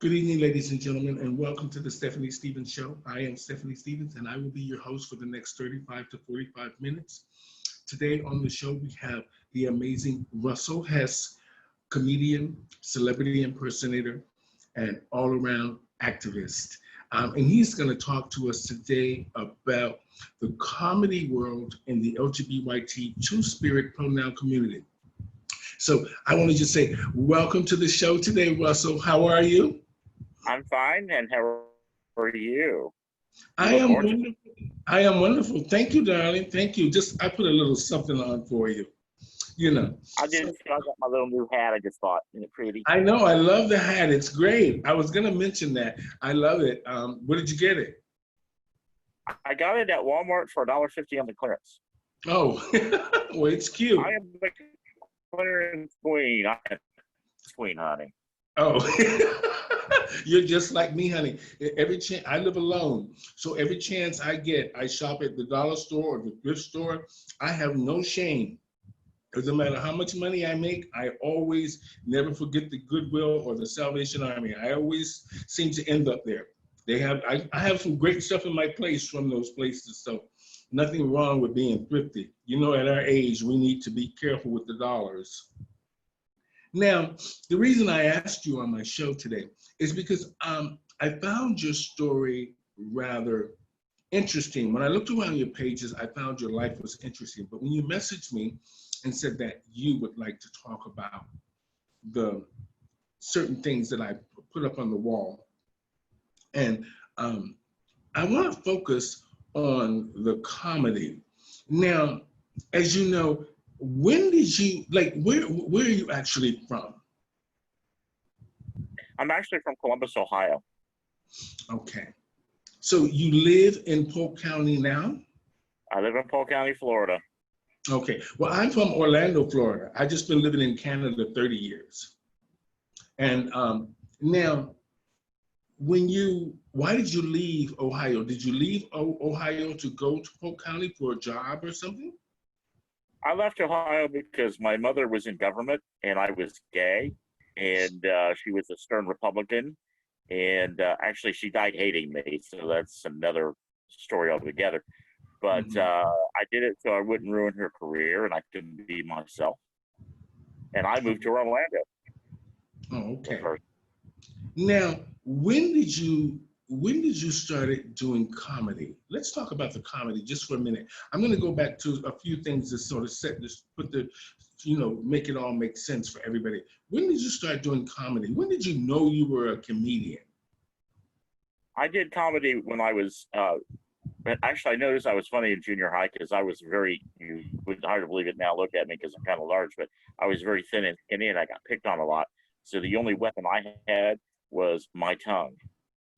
Good evening, ladies and gentlemen, and welcome to the Stephanie Stevens Show. I am Stephanie Stevens, and I will be your host for the next 35 to 45 minutes. Today on the show, we have the amazing Russell Hess, comedian, celebrity impersonator, and all-around activist. And he's going to talk to us today about the comedy world in the LGBT two-spirit pronoun community. So I want to just say, welcome to the show today, Russell. How are you? I'm fine, and how are you? You I look am gorgeous. wonderful. I am wonderful. Thank you, darling. Thank you. Just I put a little something on for you. You know. I So did. I got my little new hat. I just thought, isn't it pretty? I know I love the hat. It's great. I was gonna mention that. I love it. Where did you get it? I got it at Walmart for $1.50 on the clearance. Oh, well, it's cute. I am the clearance queen. I am the queen, honey. Oh, you're just like me, honey. Every chance I live alone, so every chance I get, I shop at the dollar store or the thrift store. I have no shame. Doesn't matter how much money I make, I always never forget the Goodwill or the Salvation Army. I always seem to end up there. I have some great stuff in my place from those places, so nothing wrong with being thrifty. You know, at our age, we need to be careful with the dollars. Now, the reason I asked you on my show today is because I found your story rather interesting. When I looked around your pages, I found your life was interesting. But when you messaged me and said that you would like to talk about the certain things that I put up on the wall, and I want to focus on the comedy. Now, as you know, when did you where are you actually from? I'm actually from Columbus, Ohio. Okay. So you live in Polk County now? I live in Polk County, Florida. Okay. Well, I'm from Orlando, Florida. I just been living in Canada 30 years. And now, why did you leave Ohio? Did you leave Ohio to go to Polk County for a job or something? I left Ohio because my mother was in government and I was gay, and she was a stern Republican, and actually she died hating me, so that's another story altogether. But Mhm. I did it so I wouldn't ruin her career and I could be myself. And I moved to Orlando Oh, the okay. first. Now, when did you started doing comedy? Let's talk about the comedy just for a minute. I'm going to go back to a few things to sort of set this, make it all make sense for everybody. When did you start doing comedy? When did you know you were a comedian? I did comedy when I was. Actually, I noticed I was funny in junior high because I was very. You would hard to believe it now. Look at me because I'm kind of large, but I was very thin and skinny, and I got picked on a lot. So the only weapon I had was my tongue,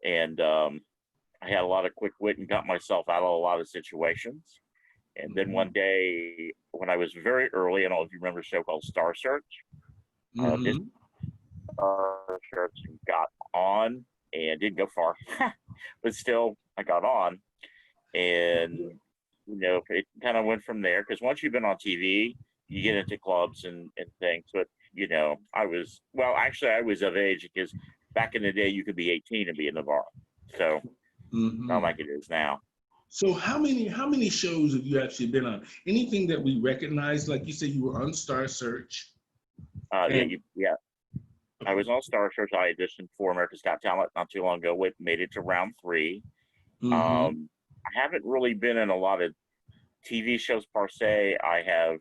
and I had a lot of quick wit and got myself out of a lot of situations. And then one Mm-hmm. day, when I was very early, I don't know if you remember a show called Star Search. This Mm-hmm. Star Search got on and didn't go far, but still, I got on, and it kind of went from there. Because once you've been on TV, you get into clubs and things. But actually, I was of age because back in the day, you could be 18 and be in the bar. So not Mm-hmm. like it is now. So how many shows have you actually been on? Anything that we recognize? Like you said, you were on Star Search, Yeah, and yeah. I was on Star Search. I auditioned for America's Got Talent not too long ago. Made it to round three. mm-hmm. I haven't really been in a lot of TV shows per se. I have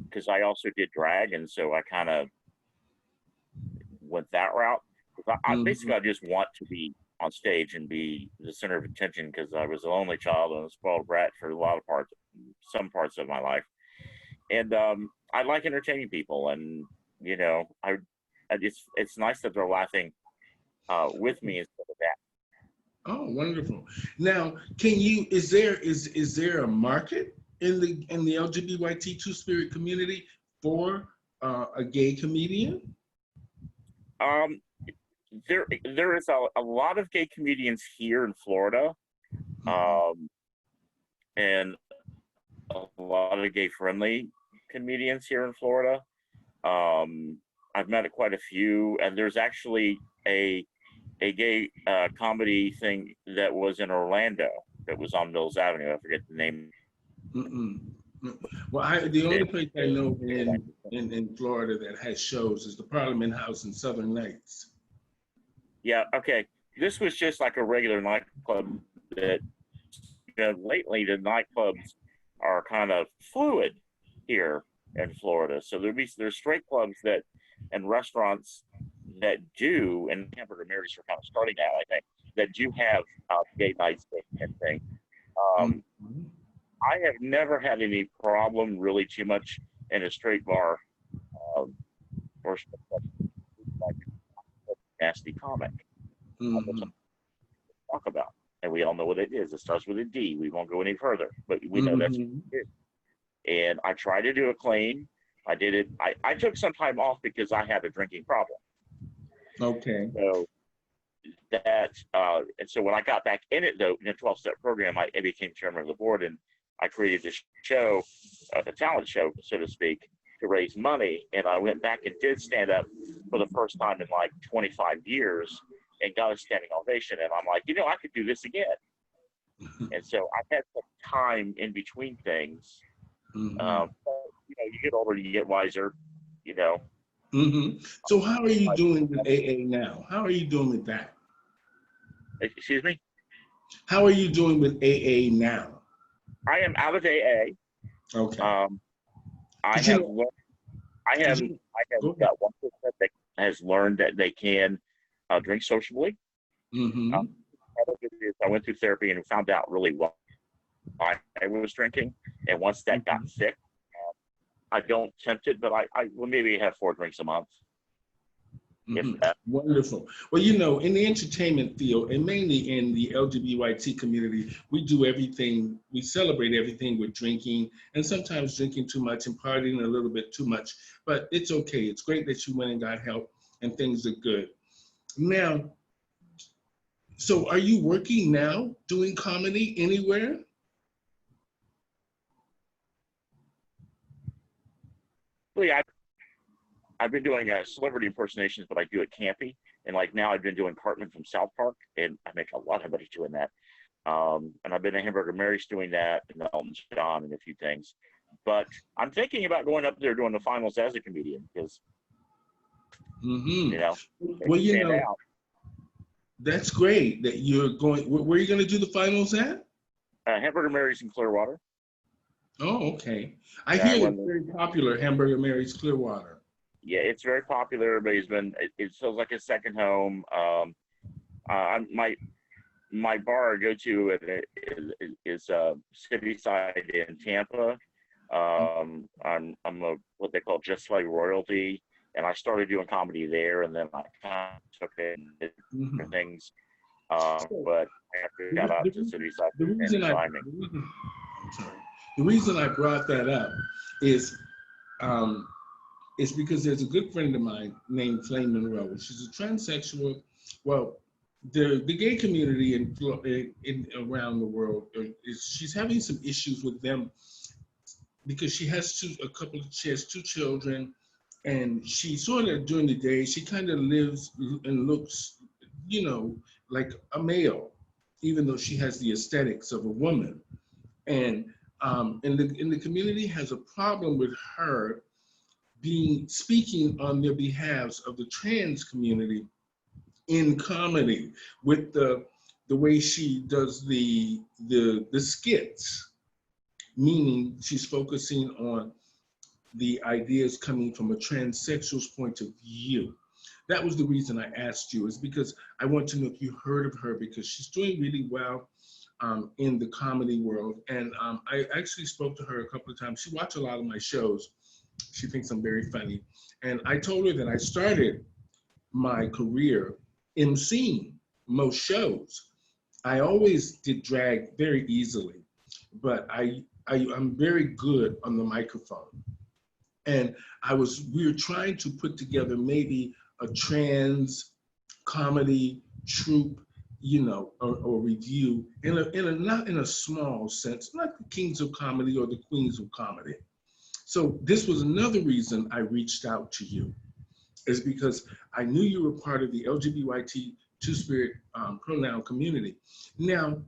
because I also did drag, and so I kind of went that route. Mm-hmm. Basically, I just want to be on stage and be the center of attention because I was a lonely child and a spoiled brat for a lot of some parts of my life, and I like entertaining people, and it's nice that they're laughing with me instead of that. Oh, wonderful. Now, is there a market in the LGBT two spirit community for a gay comedian? Um, there is a lot of gay comedians here in Florida, Mm-hmm. um, and a lot of gay friendly comedians here in Florida. I've met quite a few, and there's actually a a gay comedy thing that was in Orlando that was on Mills Avenue. I forget the name. Mm-mm. Well, the only place I know in Florida that has shows is the Parliament House in Southern Nights. Yeah, okay. This was just like a regular nightclub that, lately the nightclubs are kind of fluid here in Florida. So there's straight clubs that and restaurants that do, and Hamburger Mary's are kind of starting now, I think, that do have gay nights and things. Mm-hmm. I have never had any problem really too much in a straight bar or like a nasty comic. Mm-hmm. Talk about, and we all know what it is. It starts with a D. We won't go any further, but we know that's what it is. And I tried to do it clean. I did it. I took some time off because I had a drinking problem. Okay. So that, and so when I got back in it, though, in a 12-step program, I became chairman of the board, and I created this show, a talent show, so to speak, to raise money. And I went back and did stand up for the first time in like 25 years and got a standing ovation. And I'm like, I could do this again. And so I had some time in between things. Mm-hmm. You get older, you get wiser, Mm-hmm. So how are you doing with AA now? How are you doing with that? Excuse me? How are you doing with AA now? I am out of AA. Okay. I have got one person that has learned that they can drink sociably. Mm-hmm. I went through therapy and found out really why I was drinking. And once that got thick, I don't tempt it, but I will maybe have 4 drinks a month. Mm-hmm. Wonderful. Well, in the entertainment field, and mainly in the LGBTQ community, we do everything, we celebrate everything with drinking, and sometimes drinking too much and partying a little bit too much, but it's okay. It's great that you went and got help and things are good. Now, so are you working now, doing comedy anywhere? I've been doing celebrity impersonations, but I do it campy. And like now I've been doing Cartman from South Park, and I make a lot of money doing that. And I've been to Hamburger Mary's doing that, and Elton John and a few things. But I'm thinking about going up there doing the finals as a comedian because, well, that's great that you're going. Where are you going to do the finals at? Hamburger Mary's in Clearwater. Oh, okay. I hear it's very popular, Hamburger Mary's Clearwater. Yeah, it's very popular. Everybody's been. It feels like a second home. My bar I go to is City Side in Tampa. I'm what they call just like royalty, and I started doing comedy there, and then I kind of took it and did different things. But after I got out to City Side, the reason I brought that up is because there's a good friend of mine named Flame Monroe. She's a transsexual. Well, the gay community in around the world she's having some issues with them because she has 2 children, and she sort of during the day she kind of lives and looks, like a male, even though she has the aesthetics of a woman, and in the community has a problem with her speaking on their behalves of the trans community in comedy with the way she does the skits, meaning she's focusing on the ideas coming from a transsexual's point of view. That was the reason I asked you, is because I want to know if you heard of her, because she's doing really well in the comedy world. And I actually spoke to her a couple of times. She watched a lot of my shows. She thinks I'm very funny. And I told her that I started my career emceeing most shows. I always did drag very easily, but I'm very good on the microphone. And we were trying to put together maybe a trans comedy troupe, or review not in a small sense, not the kings of comedy or the queens of comedy. So this was another reason I reached out to you, is because I knew you were part of the LGBTQ Two-Spirit pronoun community. Now,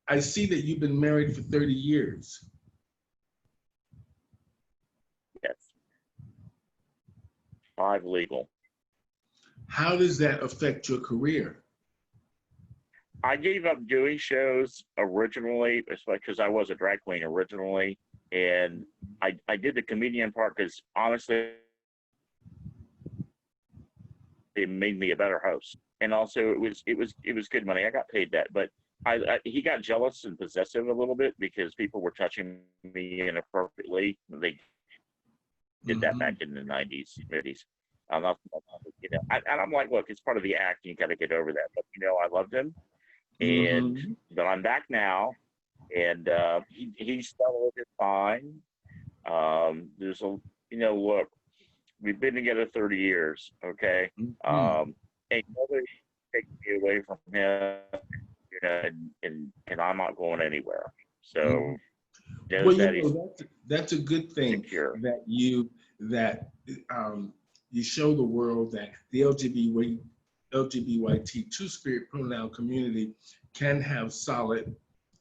I see that you've been married for 30 years. Yes. 5 legal. How does that affect your career? I gave up doing shows originally, especially because I was a drag queen originally, and I did the comedian part because honestly, it made me a better host, and also it was good money. I got paid that, but he got jealous and possessive a little bit because people were touching me inappropriately. They did that back in the 90s, 80s. You know, and I'm like, look, it's part of the act. You got to get over that. But you know, I loved him, and but I'm back now, and he's settled it fine. There's a, you know, look, we've been together 30 years, okay? Ain't nobody taking me away from him, you know, and I'm not going anywhere. So well, you know, that's a good thing secure. that you you show the world that the LGBTQ Two-Spirit pronoun community can have solid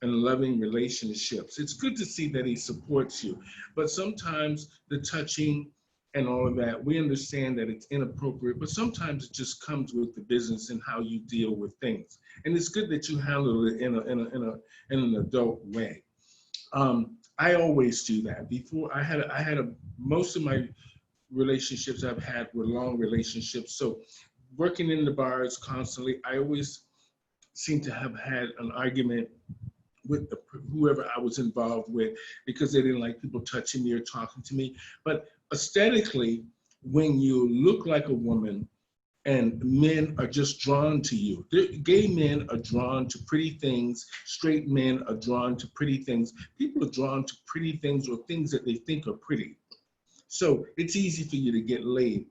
and loving relationships. It's good to see that he supports you, but sometimes the touching and all of that, we understand that it's inappropriate, but sometimes it just comes with the business and how you deal with things. And it's good that you handle it in an adult way. I always do that. Before most of my relationships I've had were long relationships. So working in the bars constantly, I always seem to have had an argument with whoever I was involved with because they didn't like people touching me or talking to me. But aesthetically, when you look like a woman and men are just drawn to you, gay men are drawn to pretty things, straight men are drawn to pretty things. People are drawn to pretty things or things that they think are pretty. So it's easy for you to get laid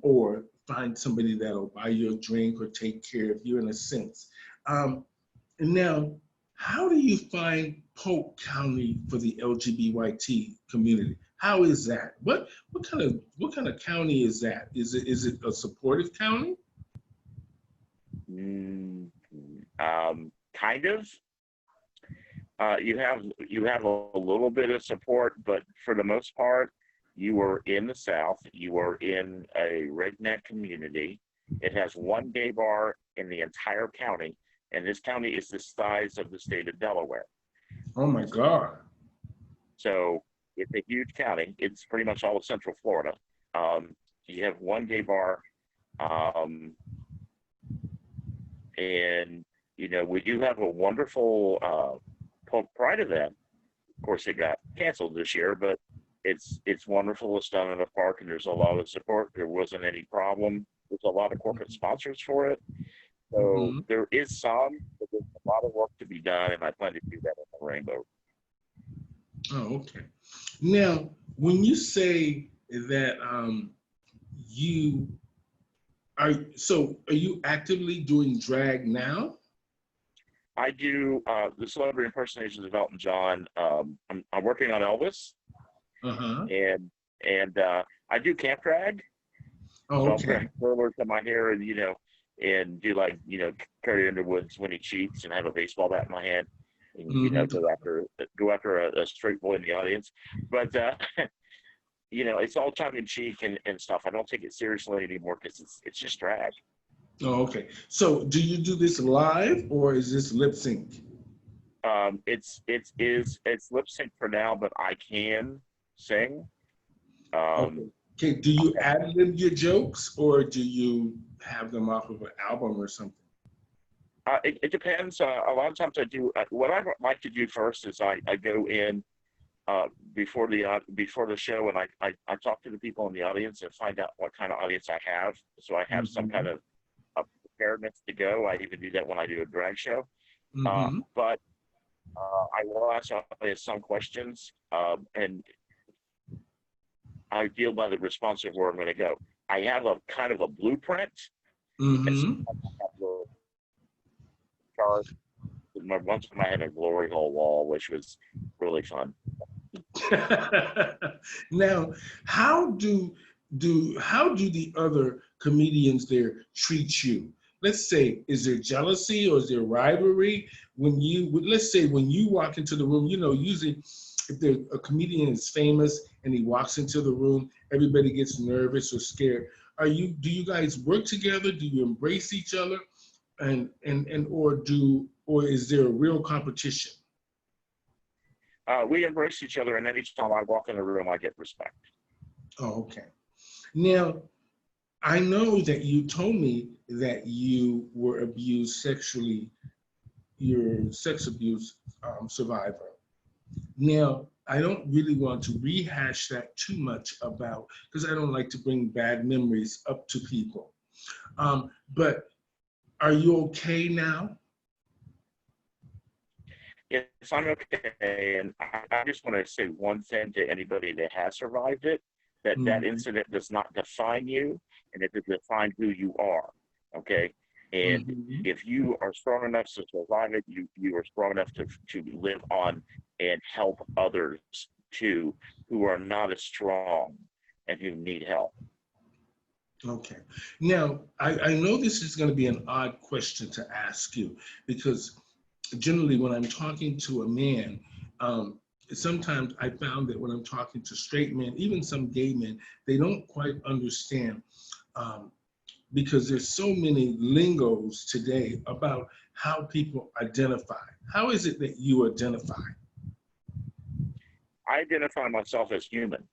or find somebody that'll buy you a drink or take care of you in a sense. And now, how do you find Polk County for the LGBT community? How is that? What kind of county is that? Is it a supportive county? Kind of. You have a little bit of support, but for the most part, you are in the South. You are in a redneck community. It has one gay bar in the entire county, and this county is the size of the state of Delaware. Oh my God. So it's a huge county. It's pretty much all of Central Florida. You have one gay bar, and you know, we do have a wonderful Polk Pride event. Of course, it got canceled this year, but it's wonderful. It's done in a park, and there's a lot of support. There wasn't any problem. There's a lot of corporate sponsors for it. So there is some, but there's a lot of work to be done, and I plan to do that in the Rainbow. Oh, okay. Now, when you say that you are you actively doing drag now? I do the celebrity impersonations of Elton John. I'm working on Elvis, and I do camp drag. Oh, so okay. I'll bring curlers in my hair, and and do like Carrie Underwood's when he cheats, and have a baseball bat in my hand, and go after a straight boy in the audience. But it's all tongue in cheek and stuff. I don't take it seriously anymore because it's just drag. Oh, okay. So do you do this live or is this lip sync? It's lip sync for now, but I can sing. Okay. Do you ad lib your jokes or do you have them off of an album or something? It depends. A lot of times I do. What I like to do first is I go in before the show, and I talk to the people in the audience and find out what kind of audience I have. So I have some kind of preparedness to go. I even do that when I do a drag show. But I will ask some questions, and I deal by the response of where I'm going to go. I have a kind of a blueprint. Once I had a glory hole wall, which was really fun. Now, how do the other comedians there treat you? let's say, is there jealousy or is there rivalry when let's say when you walk into the room, usually if a comedian is famous and he walks into the room, everybody gets nervous or scared. Do you guys work together? Do you embrace each other? Or is there a real competition? We embrace each other, and then each time I walk in the room, I get respect. Oh, okay. Now, I know that you told me that you were abused sexually. You're a sex abuse survivor. Now, I don't really want to rehash that too much because I don't like to bring bad memories up to people. But are you okay now? Yes, I'm okay. And I just want to say one thing to anybody that has survived it, that incident does not define you, and it does define who you are, okay? And if you are strong enough to survive it, you are strong enough to live on and help others too, who are not as strong and who need help. Okay. Now, I know this is going to be an odd question to ask you, because generally when I'm talking to a man, sometimes I found that when I'm talking to straight men, even some gay men, they don't quite understand because there's so many lingos today about how people identify. How is it that you identify? I identify myself as human.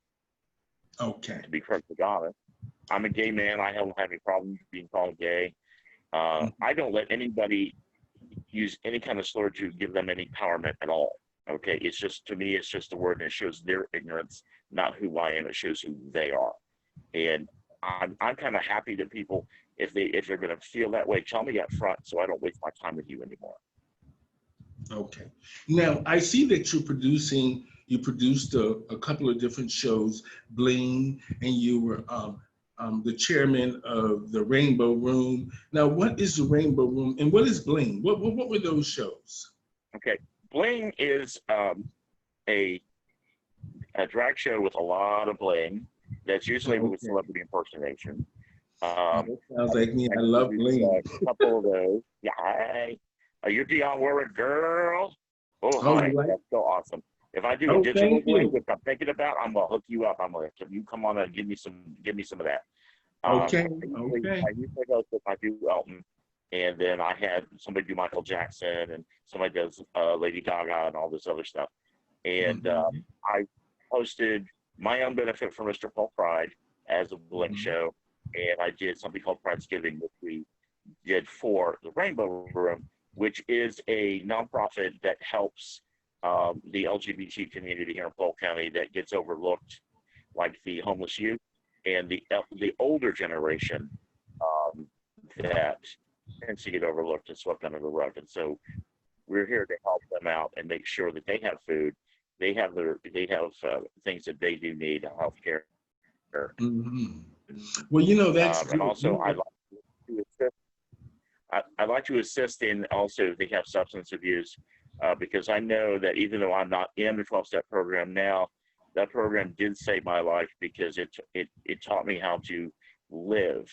Okay. To be perfectly honest, I'm a gay man. I don't have any problem being called gay. I don't let anybody use any kind of slur to give them any empowerment at all. Okay, it's just, to me, it's just a word, and it shows their ignorance, not who I am. It shows who they are, and I'm kind of happy that people, if they're going to feel that way, tell me up front, so I don't waste my time with you anymore. Okay. Now I see that you produced a couple of different shows, Bling, and you were the chairman of the Rainbow Room. Now, what is the Rainbow Room and what is Bling? What were those shows? Okay, Bling is a drag show with a lot of bling. That's usually with celebrity impersonation. That sounds like me. I love Bling. A couple of those. Yeah, hi. Are you Dionne Warwick, girl? Oh, hi. Right. That's so awesome. If I do digital Bling, which I'm thinking about, I'm gonna hook you up. I'm gonna, can you come on and give me some of that? Okay. I usually host if I do Elton, and then I had somebody do Michael Jackson, and somebody does Lady Gaga and all this other stuff. And I hosted my own benefit for Mr. Paul Pride as a Bling show, and I did something called Pridesgiving, which we did for the Rainbow Room, which is a nonprofit that helps the LGBT community here in Polk County that gets overlooked, like the homeless youth and the older generation that tends to get overlooked and swept under the rug. And so we're here to help them out and make sure that they have food, they have things that they do need, health care. Well, that's and also I like to assist in also if they have substance abuse, because I know that even though I'm not in the 12-step program now, that program did save my life because it taught me how to live.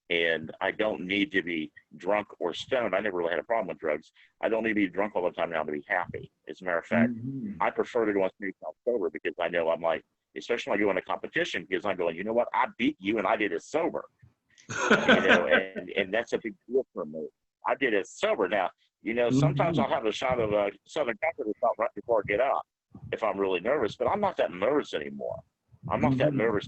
And I don't need to be drunk or stoned. I never really had a problem with drugs. I don't need to be drunk all the time now to be happy. As a matter of fact, I prefer to go and make myself sober because I know I'm like, especially when I go in a competition, because I'm going, you know what, I beat you and I did it sober. And that's a big deal for me. I did it sober. Now, sometimes I'll have a shot of Southern Comfort right before I get up if I'm really nervous, but I'm not that nervous anymore. I'm not that nervous.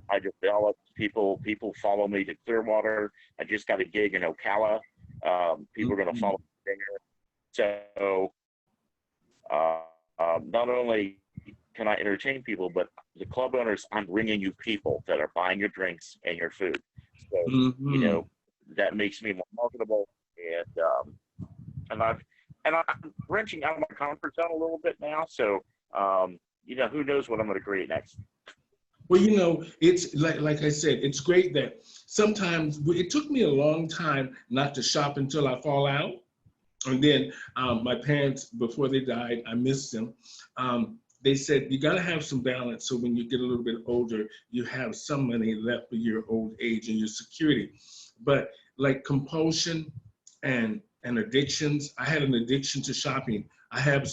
I developed people follow me to Clearwater. I just got a gig in Ocala. People are going to follow me there. So not only can I entertain people, but the club owners, I'm bringing you people that are buying your drinks and your food. So, that makes me more marketable. And I'm wrenching out of my comfort zone a little bit now. So, who knows what I'm going to create next. Well, it's like I said, it's great that sometimes it took me a long time not to shop until I fall out. And then my parents, before they died, I missed them. They said, you got to have some balance. So when you get a little bit older, you have some money left for your old age and your security. But like compulsion and addictions. I had an addiction to shopping. I have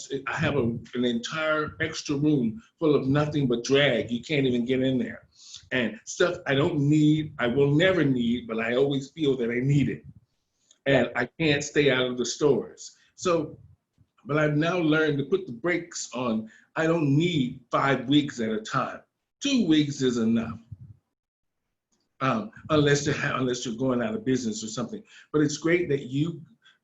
an entire extra room full of nothing but drag. You can't even get in there. And stuff I don't need, I will never need, but I always feel that I need it. Yeah. And I can't stay out of the stores. So, but I've now learned to put the brakes on. I don't need 5 weeks at a time. 2 weeks is enough. Unless you're going out of business or something. But it's great that you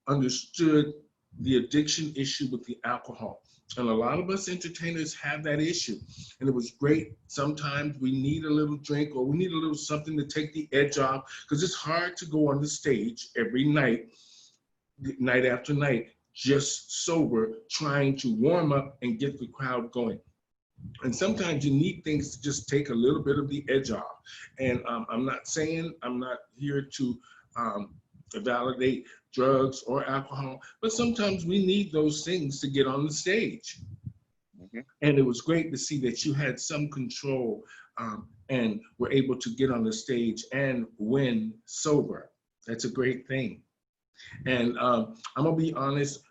understood the addiction issue with the alcohol. And a lot of us entertainers have that issue. And it was great. Sometimes we need a little drink or we need a little something to take the edge off, because it's hard to go on the stage every night, night after night, just sober, trying to warm up and get the crowd going. And sometimes you need things to just take a little bit of the edge off. And I'm not here to validate drugs or alcohol, but sometimes we need those things to get on the stage. Mhm. And it was great to see that you had some control and were able to get on the stage and win sober. That's a great thing. And I'm gonna be honest,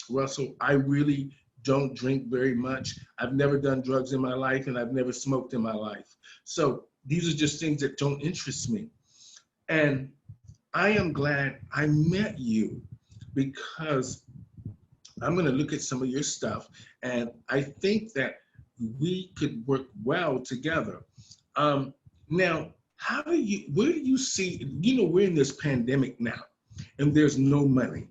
Russell, I really don't drink very much. I've never done drugs in my life and I've never smoked in my life. So these are just things that don't interest me. And I am glad I met you, because I'm gonna look at some of your stuff and I think that we could work well together. Um, Now, where do you see, we're in this pandemic now and there's no money.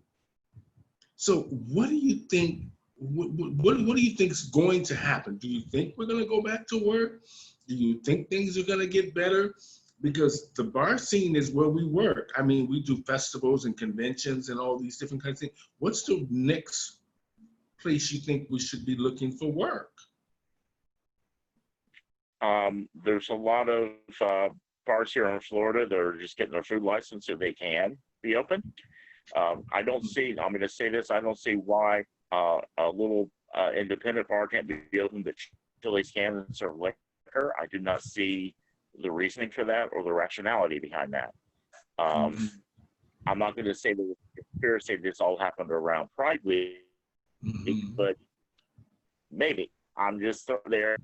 So what do you think, what do you think is going to happen? Do you think we're going to go back to work? Do you think things are going to get better? Because the bar scene is where we work. I mean, we do festivals and conventions and all these different kinds of things. What's the next place you think we should be looking for work? There's a lot of bars here in Florida that are just getting their food license so they can be open. I don't see, I'm going to say this, I don't see why a little independent bar can't be open, but Chili's can serve liquor. I do not see the reasoning for that or the rationality behind that. Mhm. I'm not going to say that it's fair to say this all happened around Pride Week, Mhm. but maybe. I'm just there.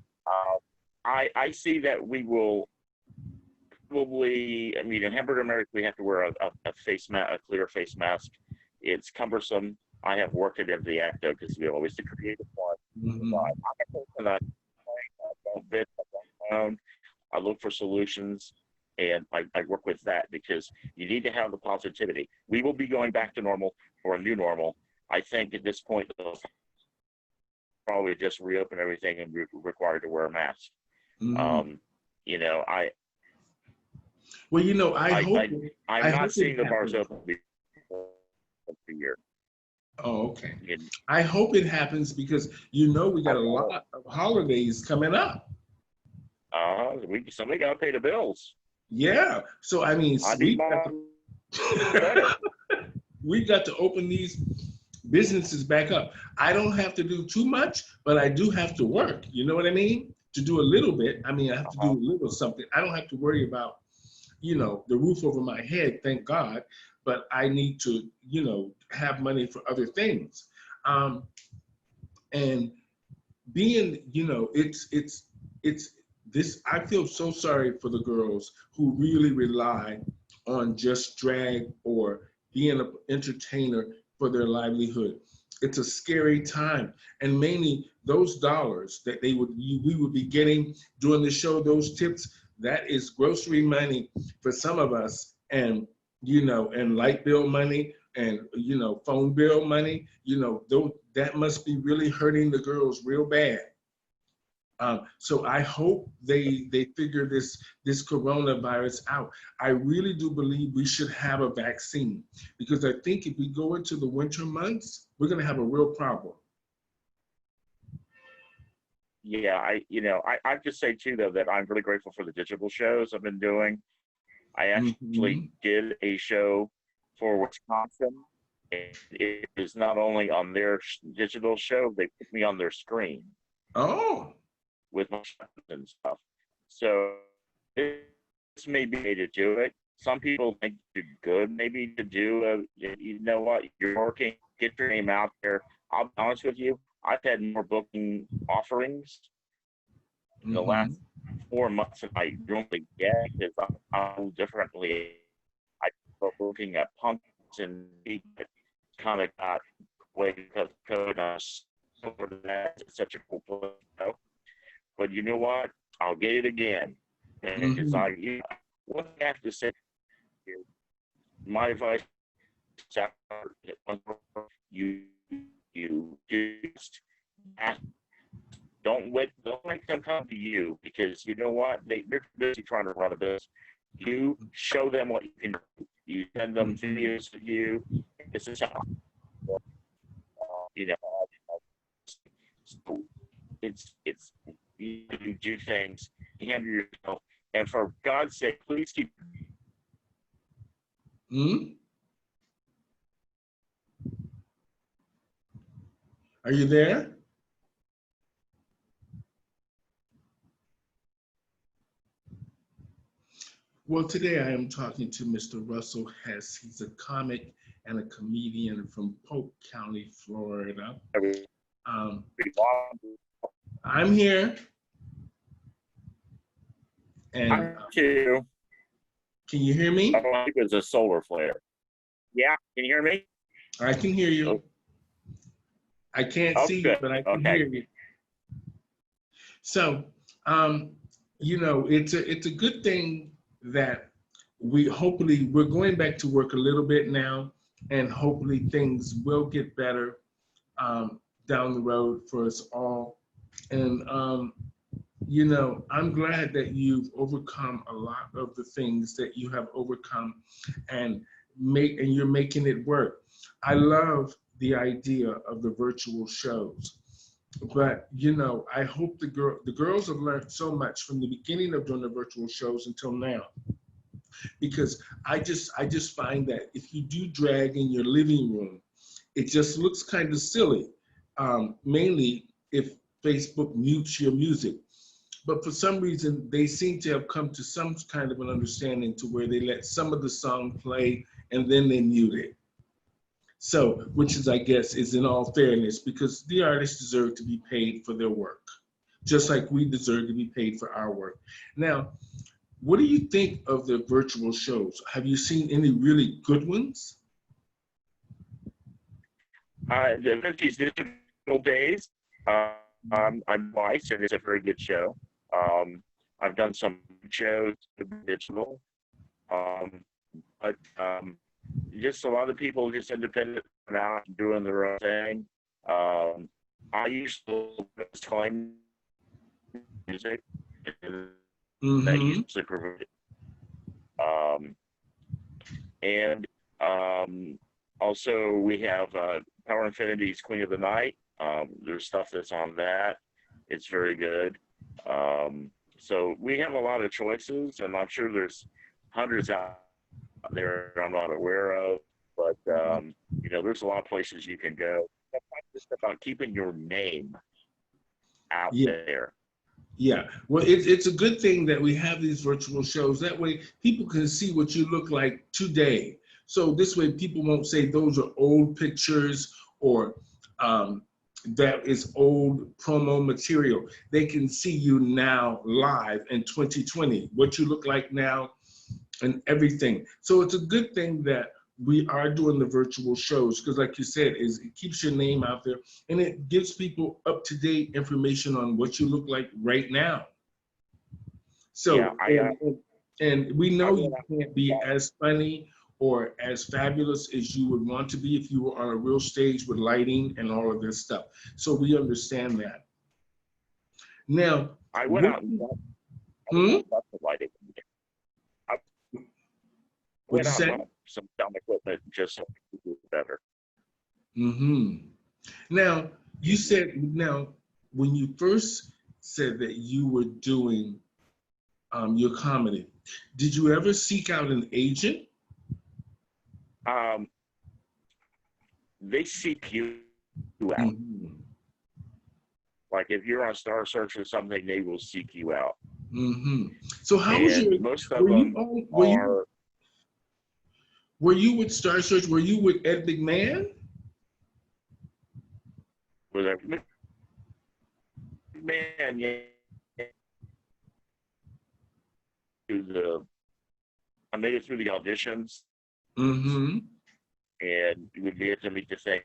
I see that we will probably, I mean, in Hamburger America, we have to wear a face mask, a clear face mask. It's cumbersome. I have worked it into the act though, because we always the creative one. Mhm. I'm a person that I don't bid, I don't own. I look for solutions and I work with that, because you need to have the positivity. We will be going back to normal or a new normal. I think at this point, they'll probably just reopen everything and be required to wear a mask. Mhm. Um, you know, Well, I, I, I'm I not hope it seeing the bars happens. open before the year. Oh, okay. And, I hope it happens, because we got a lot of holidays coming up. somebody got to pay the bills. Yeah. So I mean, I need my credit. we got to open these businesses back up. I don't have to do too much, but I do have to work. You know what I mean? To do a little bit. I mean, I have to do Uh-huh. a little something. I don't have to worry about, the roof over my head, thank God, but I need to, have money for other things. Um, and being, it's this, I feel so sorry for the girls who really rely on just drag or being an entertainer for their livelihood. It's a scary time. And mainly those dollars that we would be getting during the show, those tips, that is grocery money for some of us, and and light bill money, and phone bill money. That must be really hurting the girls real bad. So I hope they figure this coronavirus out. I really do believe we should have a vaccine, because I think if we go into the winter months, we're going to have a real problem. Yeah, I just say too though that I'm really grateful for the digital shows I've been doing. I actually Hmm. did a show for Wisconsin. It is not only on their digital show, they put me on their screen Oh. with my and stuff. So this may be a way to do it. some people think you're good maybe to do you know what, you're working, get your name out there. I'll be honest with you, I've had more booking offerings in the last 4 months than I normally get, because I'm differently. I was looking at punks and kind of got away because of that. It's such a cool place, you know? But you know what? I'll get it again. Because what I have to say is, my advice is, you just ask, don't make them come to you, because you know what? They're busy trying to run a business. You show them what you can do. You send them videos of you. This is how, you know, so it's you do things, handle yourself, and for God's sake, please keep. Are you there? Well, today I am talking to Mr. Russell Hess. He's a comic and a comedian from Polk County, Florida. I'm here. And too. Can you hear me? I think it was a solar flare. Yeah, can you hear me? I can hear you. Oh. I can't see you, but I can hear you. So, you know, it's a good thing that we're going back to work a little bit now, and hopefully things will get better down the road for us all. And you know, I'm glad that you've overcome a lot of the things that you have overcome, and you're making it work. I love the idea of the virtual shows. But you know, I hope the girls have learned so much from the beginning of doing the virtual shows until now, because I just find that if you do drag in your living room, it just looks kind of silly, mainly if Facebook mutes your music. But for some reason, they seem to have come to some kind of an understanding to where they let some of the song play and then they mute it. So, which is, I guess, is in all fairness, because the artists deserve to be paid for their work, just like we deserve to be paid for our work. Now, what do you think of the virtual shows? Have you seen any really good ones? The 50s Digital Days, I'm biased, and it's a very good show. I've done some shows digital, but just a lot of people just independent out doing their own thing. I used to claim music, that usually promoted. And also we have Power Infinity's Queen of the Night. There's stuff that's on that. It's very good. So we have a lot of choices, and I'm sure there's hundreds out there I'm not aware of, but you know, there's a lot of places you can go. It's just about keeping your name out there. Yeah, well, it's a good thing that we have these virtual shows. That way people can see what you look like today. So this way people won't say those are old pictures, or that is old promo material. They can see you now live in 2020, what you look like now and everything. So it's a good thing that we are doing the virtual shows, because like you said, it keeps your name out there, and it gives people up-to-date information on what you look like right now. So, yeah, and we know you can't be as funny or as fabulous as you would want to be if you were on a real stage with lighting and all of this stuff. So we understand that. Now, I went out and got the lighting. I went out and bought some sound equipment just so it could do better. Now, you said, when you first said that you were doing your comedy, did you ever seek out an agent? They seek you out. Like if you're on Star Search or something, they will seek you out. So how was your? Most of them are. Were you with Star Search? Were you with Ed McMahon? With a man, yeah. I made it through the auditions, Mm-hmm. and it would be to me to say,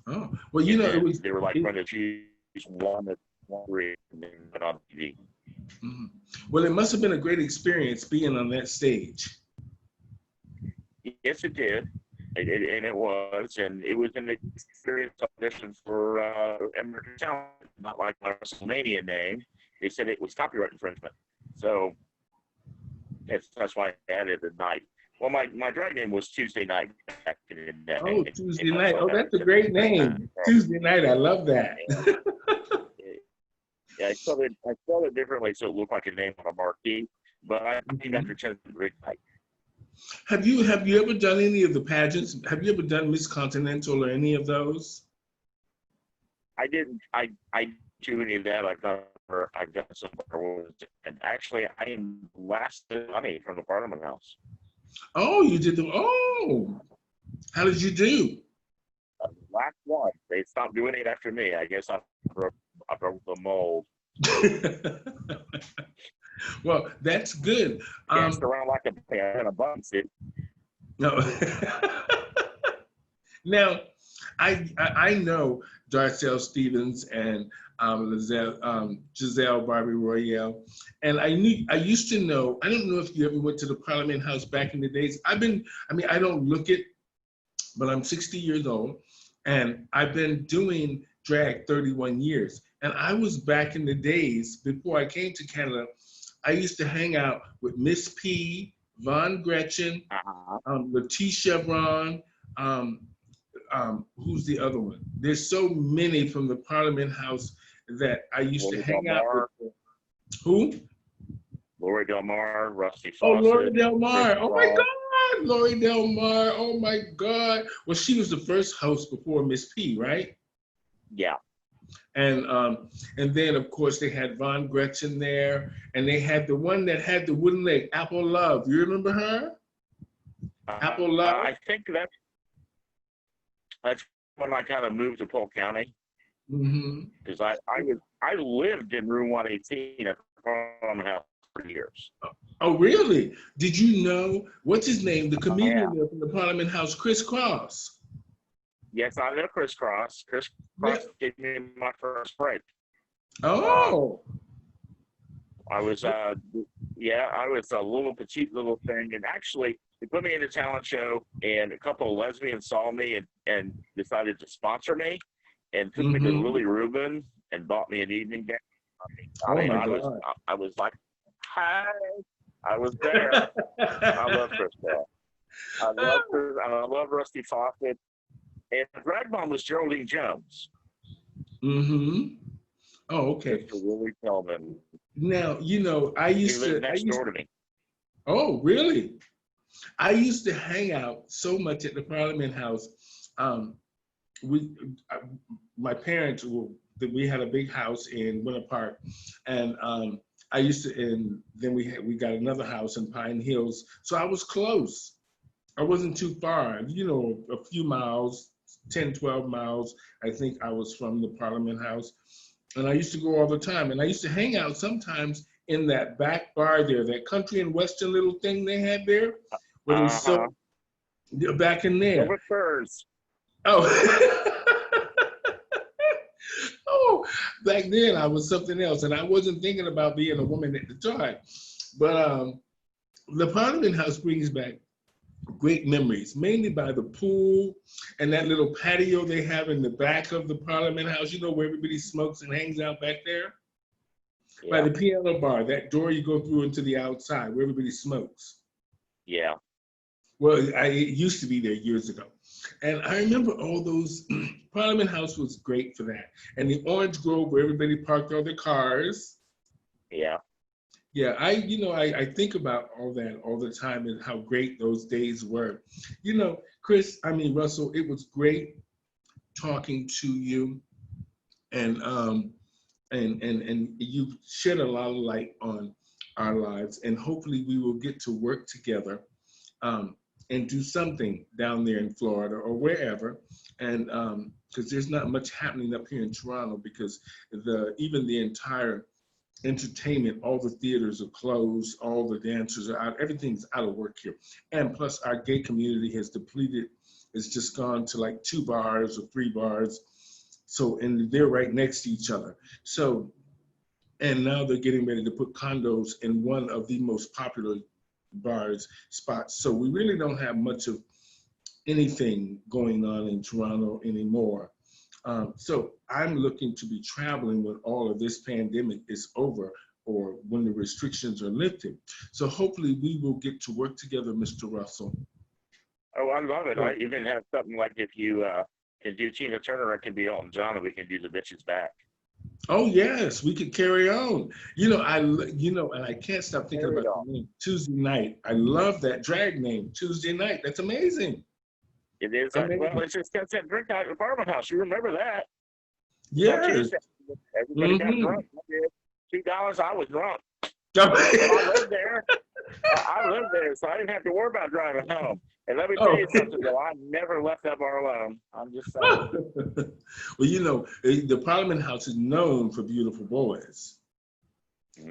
Oh, well, and it then was. they were like trying to choose one that one and then went on TV. Mhm. Well, it must have been a great experience being on that stage. Yes, it did. And it was, and it was an experience audition for American Talent, not like my WrestleMania name. They said it was copyright infringement, so that's why I added the night. Well, my drag name was Tuesday Night back in the Oh, day. Tuesday That's night. why Oh, I that's a said great Tuesday Night. name. Tuesday night. I love that. Yeah, I spelled it differently so it looked like a name on a marquee, but I named after Chen Great Night. Have you ever done any of the pageants? Have you ever done Miss Continental or any of those? I didn't. I do any of that. I've done some awards, and actually, I am last money from the Parliament House. Oh, you did the. Oh, how did you do? Last one. They stopped doing it after me. I guess I broke the mold. Well, that's good. Danced around like a bear in a bun suit. No. Now, I know Darcel Stevens and Giselle Barbie Royale, and I used to know. I don't know if you ever went to the Parliament House back in the days. I mean, I don't look it, but I'm 60 years old, and I've been doing drag 31 years. And I was back in the days before I came to Canada. I used to hang out with Miss P, Von Gretchen, Latisha Chevron. Who's the other one? There's so many from the Parliament House that I used to Lori hang Del out Mar, with. Who? Lori Del Mar, Rusty Oh, Lori Fawcett, Del Mar. Chris Oh my Cross. God, Lori Del Mar. Oh my God. Well, she was the first host before Miss P, right? Yeah. And then of course they had Von Gretchen there, and they had the one that had the wooden leg, Apple Love. You remember her? Apple Love. I think that's when I kind of moved to Polk County because I lived in room 118 at the Parliament House for years. Oh, really? Did you know what's his name? The comedian Yeah. there from the Parliament House, Chris Cross. Yes, I know Chris Cross. Chris Cross gave me my first break. Oh. I was I was a little petite little thing, and actually they put me in a talent show, and a couple of lesbians saw me and decided to sponsor me, and took me to Lily Rubin and bought me an evening gown. Oh my God. I was like, hi, I was there. I love Chris Cross. I love her, and I love Rusty Fawcett. And the drag mom was Geraldine Jones. Oh, okay. Mr. Willie Tillman. Now, I used to. Next door to me. Oh, really? I used to hang out so much at the Parliament House. My parents, we had a big house in Winter Park, and I used to, and then we got another house in Pine Hills, so I was close. I wasn't too far, a few miles, 10, 12 miles. I think I was from the Parliament House, and I used to go all the time, and I used to hang out sometimes in that back bar there, that country and western little thing they had there, where they sold back in there. Silver Spurs. Oh. Oh, back then I was something else, and I wasn't thinking about being a woman at the time. But the Parliament House brings back great memories, mainly by the pool and that little patio they have in the back of the Parliament House, where everybody smokes and hangs out back there. Yeah. By the piano bar, that door you go through into the outside where everybody smokes. Yeah. Well, it used to be there years ago. And I remember all those, Parliament House was great for that. And the Orange Grove where everybody parked all their cars. Yeah. Yeah, I think about all that all the time and how great those days were. Russell, it was great talking to you, and you've shed a lot of light on our lives, and hopefully we will get to work together and do something down there in Florida or wherever. And because there's not much happening up here in Toronto, because even the entire entertainment, all the theaters are closed, all the dancers are out, everything's out of work here. And plus our gay community has depleted, it's just gone to like 2 bars or 3 bars. So, and they're right next to each other. So, and now they're getting ready to put condos in one of the most popular bars spots. So we really don't have much of anything going on in Toronto anymore. So I'm looking to be traveling when all of this pandemic is over, or when the restrictions are lifted. So hopefully we will get to work together, Mr. Russell. Oh, I love it. I even have something like, if you can do Tina Turner, I can be Elton John, and we can do The Bitches Back. Oh yes, we could carry on. And I can't stop thinking about the name Tuesday Night. I love that drag name, Tuesday Night. That's amazing. It is. Well, it's just that drink out at the apartment house. You remember that? Yes. Everybody got drunk. $2, I was drunk. I lived there. So I didn't have to worry about driving home. And let me tell you something, though. I never left that bar alone. I'm just saying. Well, the Parliament House is known for beautiful boys.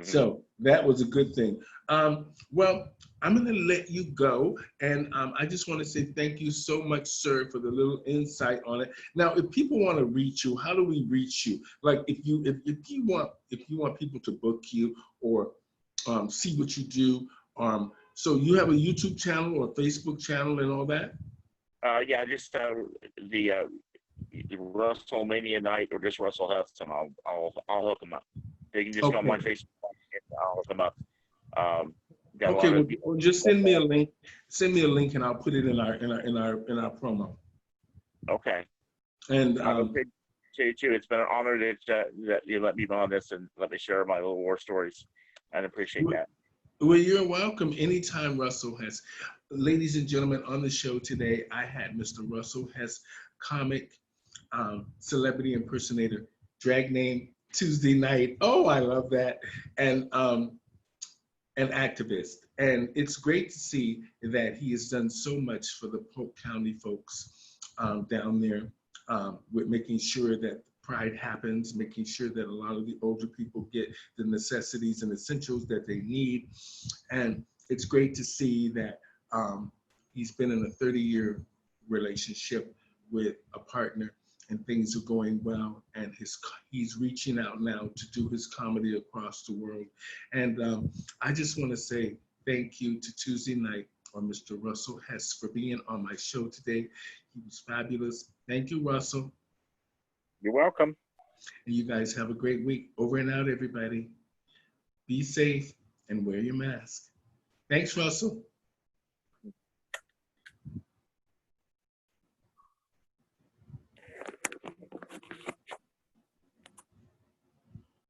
So that was a good thing. Well, I'm going to let you go. And I just want to say thank you so much, sir, for the little insight on it. Now, if people want to reach you, how do we reach you? Like if you want people to book you or see what you do, so you have a YouTube channel or Facebook channel and all that? Yeah, just the WrestleMania night, or just Russell Hess, and I'll hook them up. They can just go on my Facebook, and I'll hook them up. Okay, well, just send me a link. Send me a link, and I'll put it in our promo. Okay. And I appreciate you too. It's been an honor that you let me on this and let me share my little war stories. I appreciate that. Well, you're welcome anytime, Russell Hess. Ladies and gentlemen, on the show today, I had Mr. Russell Hess, comic, celebrity impersonator, drag name Tuesday Night. Oh, I love that. And an activist. And it's great to see that he has done so much for the Polk County folks down there, with making sure that Pride happens, making sure that a lot of the older people get the necessities and essentials that they need. And it's great to see that he's been in a 30-year relationship with a partner, and things are going well, and he's reaching out now to do his comedy across the world. And I just want to say thank you to Tuesday Night, or Mr. Russell Hess, for being on my show today. He was fabulous. Thank you, Russell. You're welcome. And you guys have a great week. Over and out, everybody. Be safe and wear your mask. Thanks, Russell.